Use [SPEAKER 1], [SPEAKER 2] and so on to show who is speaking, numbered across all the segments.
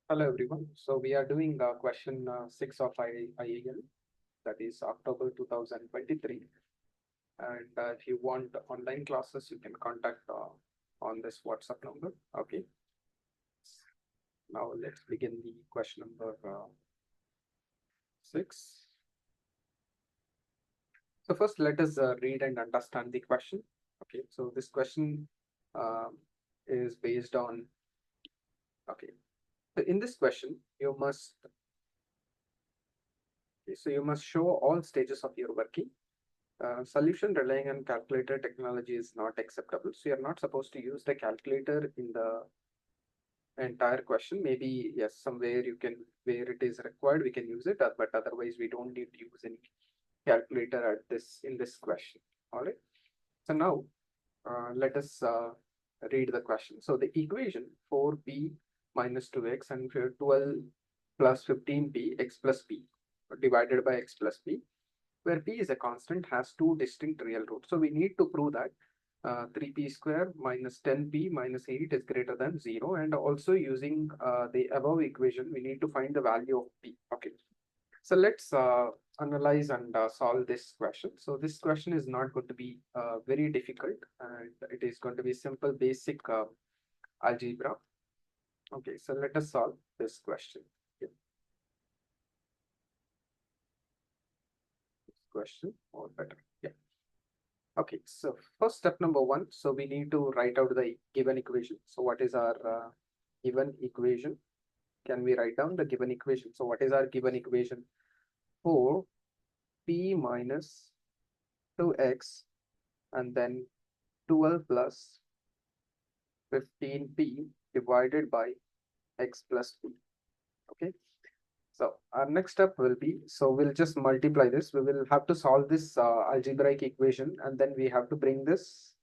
[SPEAKER 1] Hello everyone. So we are doing question 6 of IAL, that is October 2023. And if you want online classes, you can contact on this WhatsApp number. Okay. Now let's begin the question number 6. So first let us read and understand the question. Okay. So this question uh, is based on, okay. So in this question, you must show all stages of your working. Solution relying on calculator technology is not acceptable. So you're not supposed to use the calculator in the entire question. Maybe yes, somewhere you can, where it is required, we can use it, but otherwise we don't need to use any calculator at this in this question. All right. So now let us read the question. So the equation 4p minus 2x and 12 plus 15p x plus p divided by x plus p, where p is a constant, has two distinct real roots. So we need to prove that 3p square minus 10p minus 8 is greater than 0. And also using the above equation, we need to find the value of p. Okay. So let's analyze and solve this question. So this question is not going to be very difficult, and it is going to be simple basic algebra. Okay, so let us solve this question. Okay. This question or better. Yeah. Okay, so first step number 1. So we need to write out the given equation. So what is our given equation? Can we write down the given equation? So what is our given equation? 4p minus 2x and then 12 plus 15p divided by x plus p. Okay. So our next step will be, so we'll just multiply this. We will have to solve this algebraic equation, and then we have to bring this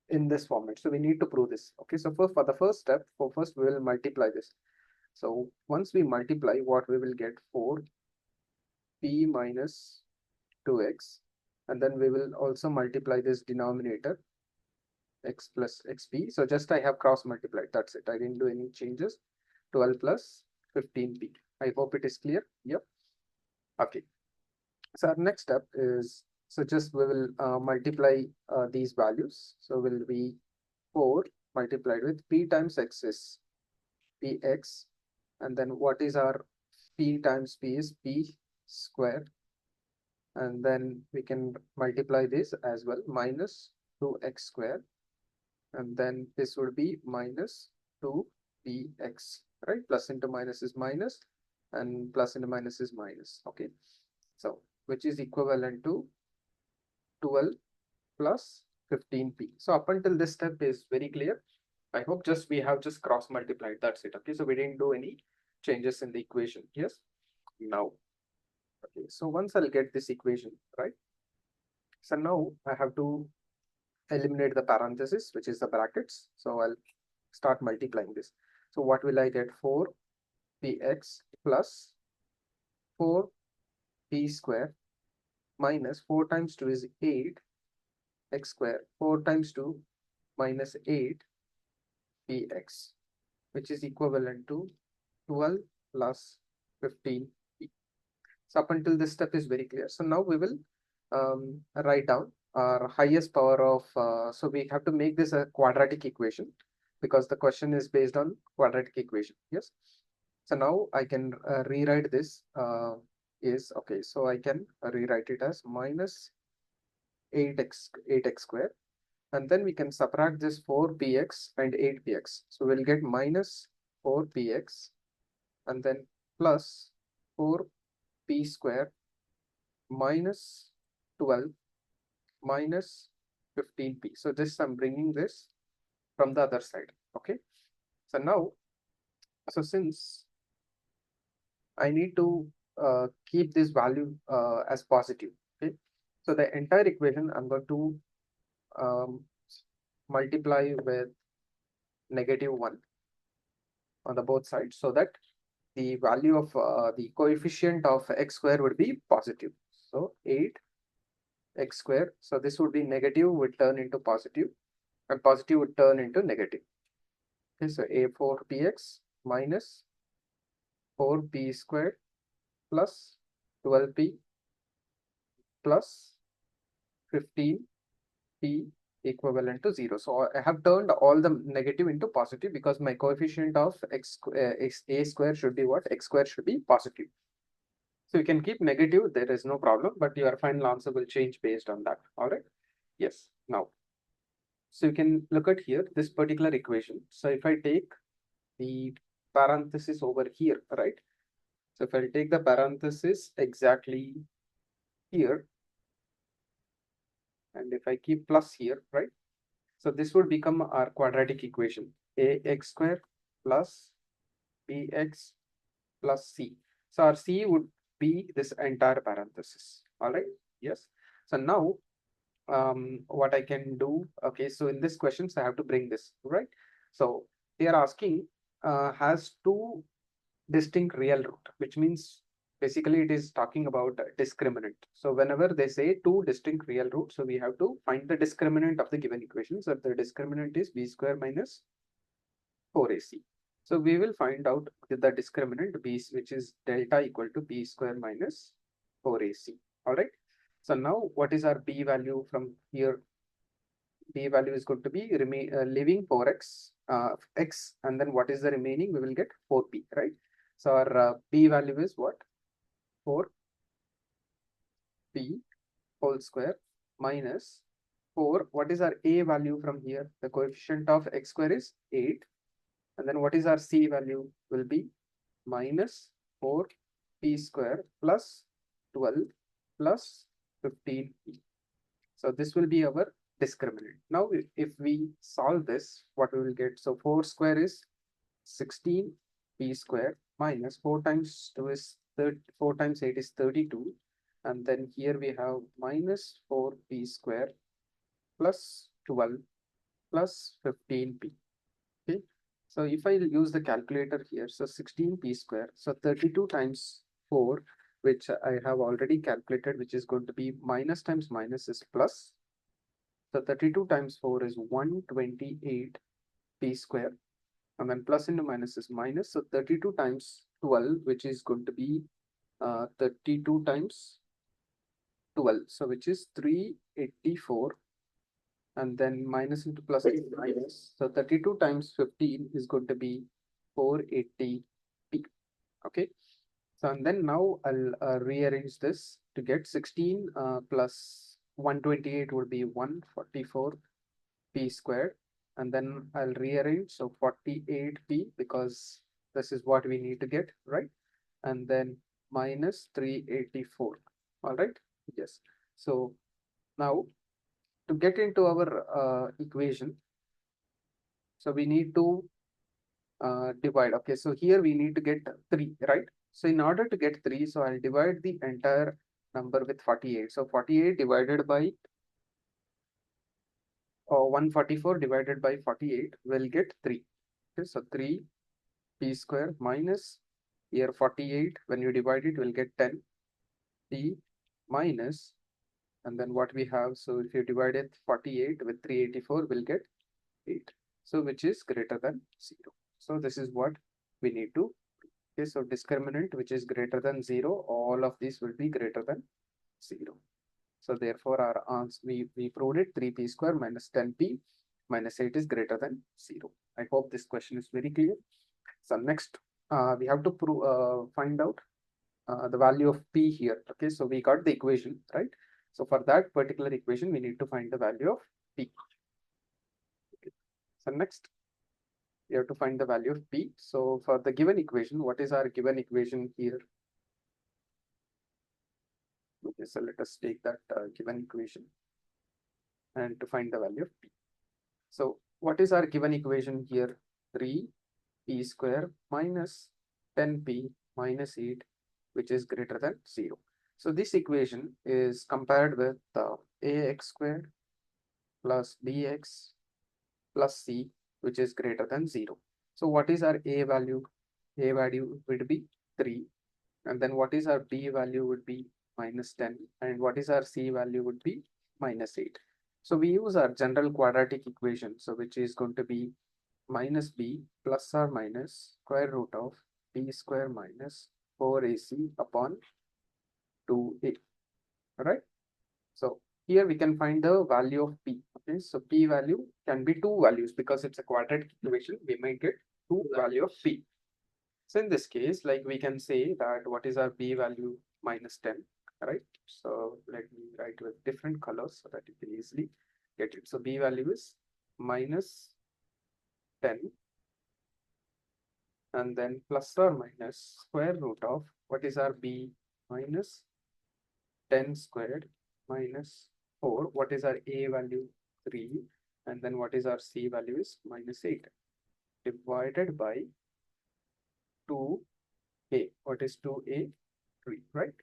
[SPEAKER 1] in this format. So we need to prove this. Okay. So for the first step, first we will multiply this. So once we multiply, what we will get 4p minus 2x, and then we will also multiply this denominator x plus xp. So just I have cross multiplied. That's it. I didn't do any changes. 12 plus 15p. I hope it is clear. Yep. Okay. So our next step is, so just we will multiply these values. So will be 4 multiplied with p times x is px, and then what is our p times p is p square, and then we can multiply this as well, minus 2x square, and then this would be minus 2px, right? Plus into minus is minus, and plus into minus is minus. Okay, so which is equivalent to 12 plus 15p. So up until this step is very clear. I hope just we have just cross multiplied. That's it. Okay, so we didn't do any changes in the equation. Yes. Now, okay, so once I'll get this equation, right? So now I have to eliminate the parenthesis, which is the brackets. So I'll start multiplying this. So what will I get? 4px plus 4p square minus 4 times 2 is 8 x square, 4 times 2 minus 8 px, which is equivalent to 12 plus 15p. So up until this step is very clear. So now we will write down our highest power of, so we have to make this a quadratic equation because the question is based on quadratic equation. Yes. So now I can rewrite this okay. So I can rewrite it as minus 8x square, and then we can subtract this 4px and 8px. So we'll get minus 4px and then plus 4p square minus 12 minus 15p. So this I'm bringing this from the other side. Okay. So now, so since I need to keep this value as positive. Okay. So the entire equation I'm going to um, multiply with -1 on the both sides, so that the value of the coefficient of x square would be positive. So 8x square. So this would be negative would turn into positive, and positive would turn into negative. Okay, so a4px minus 4p squared plus 12p plus 15p equivalent to 0. So I have turned all the negative into positive because my coefficient of a square should be what? X square should be positive. So you can keep negative, there is no problem, but your final answer will change based on that. All right. Yes. Now, so you can look at here this particular equation. So if I take the parenthesis over here, right? So if I take the parenthesis exactly here, and if I keep plus here, right? So this would become our quadratic equation, ax square plus bx plus c. So our c would be this entire parenthesis. All right. Yes. So now what I can do, okay, so in this questions I have to bring this, right? So they are asking has two distinct real root, which means basically it is talking about discriminant. So whenever they say two distinct real roots, so we have to find the discriminant of the given equation. So the discriminant is b square minus 4ac. So we will find out the discriminant b, which is delta equal to b square minus 4ac. All right. So now what is our b value from here? B value is going to be leaving 4x x, and then what is the remaining? We will get 4p, right? So our b value is what? 4p whole square minus 4. What is our a value from here? The coefficient of x square is 8, and then what is our c value? Will be minus 4p square plus 12 plus 15p. So this will be our discriminant. Now, if we solve this, what we will get? So 4 square is 16p square minus 4 times 2 is 30, 4 times 8 is 32. And then here we have minus 4p square plus 12 plus 15p. Okay. So if I use the calculator here, so 16p square, so 32 times 4, which I have already calculated, which is going to be minus times minus is plus. So 32 times 4 is 128 p square, and then plus into minus is minus. So 32 times 12, which is going to be 32 times 12, so which is 384, and then minus into plus is minus. So 32 times 15 is going to be 480p. Okay. So and then now I'll rearrange this to get 16 plus 128 would be 144p squared, and then I'll rearrange, so 48p, because this is what we need to get, right? And then minus 384. All right. Yes. So now to get into our equation, so we need to divide. Okay, so here we need to get 3, right? So in order to get 3, so I'll divide the entire number with 48. So 48 divided by 144 divided by 48 will get 3. Okay, so 3p square minus here 48, when you divide it will get 10p minus, and then what we have, so if you divide it 48 with 384 will get 8, so which is greater than 0. So this is what we need to. Okay, so discriminant which is greater than 0, all of these will be greater than 0. So therefore our answer, we proved it, 3p square minus 10p minus 8 is greater than 0. I hope this question is very clear. So next we have to find out the value of p here. Okay, so we got the equation, right? So for that particular equation we need to find the value of p. Okay. So next we have to find the value of p. So for the given equation, what is our given equation here? Okay, so let us take that given equation and to find the value of p. So what is our given equation here? 3p square minus 10p minus 8, which is greater than 0. So this equation is compared with ax squared plus bx plus c, which is greater than 0. So what is our a value? A value would be 3. And then what is our b value would be minus 10. And what is our c value would be minus 8. So we use our general quadratic equation, so which is going to be minus b plus or minus square root of b square minus 4ac upon 2a, right? So here we can find the value of p. Okay, so p value can be two values because it's a quadratic equation. We might get two value of p. So in this case, like we can say that what is our b value? Minus 10, right? So let me write with different colors so that you can easily get it. So b value is minus 10, and then plus or minus square root of what is our b? Minus 10 squared minus 4. What is our a value? 3. And then what is our c value is minus 8 divided by 2a. What is 2a? 3, right?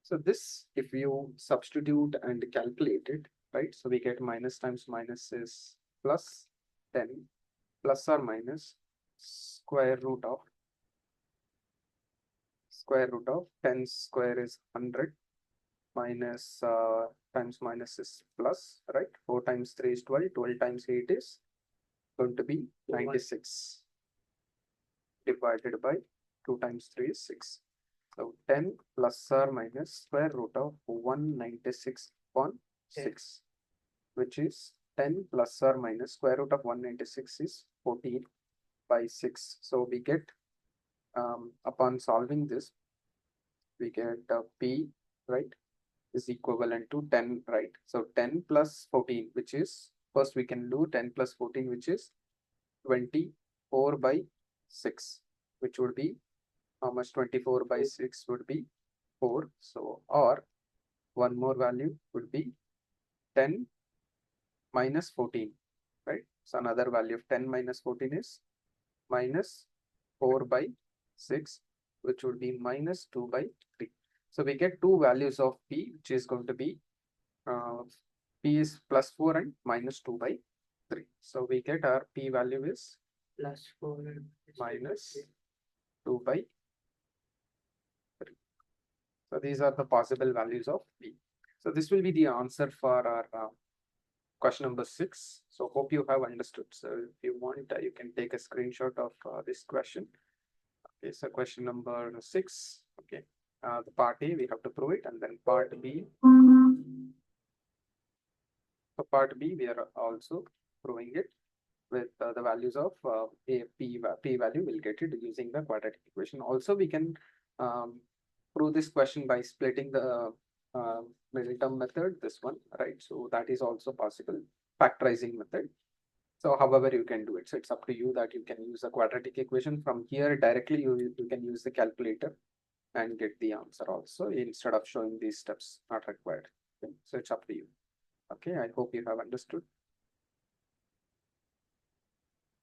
[SPEAKER 1] So this, if you substitute and calculate it, right? So we get minus times minus is plus 10 plus or minus square root of 10 square is 100 minus times minus is plus, right? 4 times 3 is 12, 12 times 8 is going to be 96 divided by 2 times 3 is 6. So 10 plus or minus square root of 196 upon 6, which is 10 plus or minus square root of 196 is 14 by 6. So we get, upon solving this, we get p, right, is equivalent to 10, right? So 10 plus 14, which is, first we can do 10 plus 14, which is 24 by 6, which would be how much? 24 by 6 would be 4. So, or one more value would be 10 minus 14, right? So another value of 10 minus 14 is minus 4 by 6, which would be minus 2 by 3. So we get two values of p, which is going to be p is plus 4 and minus 2 by 3. So we get our p value is
[SPEAKER 2] plus 4 and
[SPEAKER 1] minus 2 by 3. So these are the possible values of p. So this will be the answer for our question number 6. So hope you have understood. So if you want, you can take a screenshot of this question. Okay, so question number 6. Okay, the part A we have to prove it, and then part B. For part B we are also proving it with the values of p value. We'll get it using the quadratic equation. Also, we can prove this question by splitting the middle term method, this one, right? So that is also possible, factorizing method. So however you can do it. So it's up to you that you can use a quadratic equation from here directly. You can use the calculator and get the answer also instead of showing these steps, not required. Okay? So it's up to you. Okay, I hope you have understood.